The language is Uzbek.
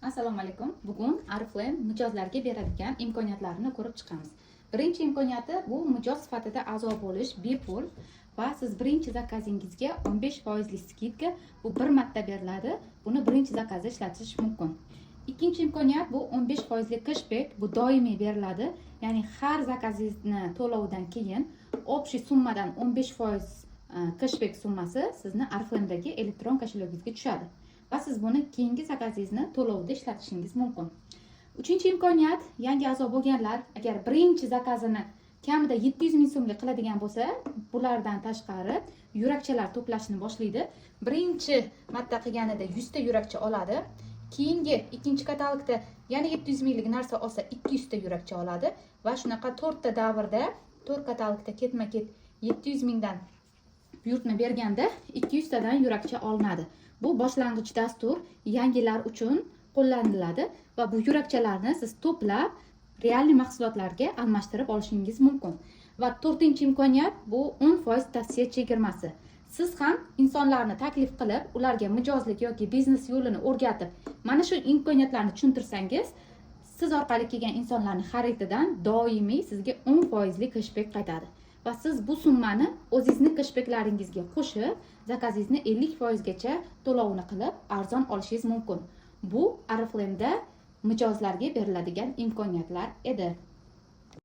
Assalomu alaykum. Bugun Oriflame mijozlarga beradigan imkoniyatlarni ko'rib chiqamiz. Birinchi imkoniyati bu mijoz sifatida a'zo bo'lish bepul va siz birinchi zakazingizga 15% skidka bu bir marta beriladi. Buni birinchi zakazda ishlatish mumkin. Ikkinchi imkoniyat bu 15% cashback bu doimiy beriladi. Ya'ni har zakazingizni to'lovidan keyin общий summadan 15% cashback summasi sizni Oriflame'dagi elektron koshelogingizga tushadi. Va siz buni keyingi zakazingizni to'lovda ishlatishingiz mumkin. Uchinchi imkoniyat, yangi a'zo bo'lganlar agar birinchi zakazini kamida 700 ming so'mlik qiladigan bo'lsa, bulardan tashqari yurakchalar to'plashni boshlaydi. Birinchi marta qilganida 100 ta yurakcha oladi. Keyingi ikkinchi katalogda yana 700 minglik narsa olsa 200 ta yurakcha oladi va shunaqa 4 ta davrda 4 katalogda ketma-ket 700 mingdan buyurtma berganda 200 tadan yurakcha olinadi. Bu boshlang'ich dastur yangilar uchun qo'llaniladi va bu yurakchalarni siz to'plab real mahsulotlarga almashtirib olishingiz mumkin. Va to'rtinchi imkoniyat bu 10% tavsiya chegirmasi. Siz ham insonlarni taklif qilib, ularga mijozlik yoki biznes yo'lini o'rgatib, mana shu imkoniyatlarni tushuntirsangiz, siz orqali kelgan insonlarning xarididan doimiy sizga 10% cashback qaytadi. Va siz bu summani o'zingizning cashbacklaringizga qo'shib, zakazingizni 50% gacha to'lovini qilib arzon olishingiz mumkin. Bu Oriflame'da mijozlarga beriladigan imkoniyatlar edi.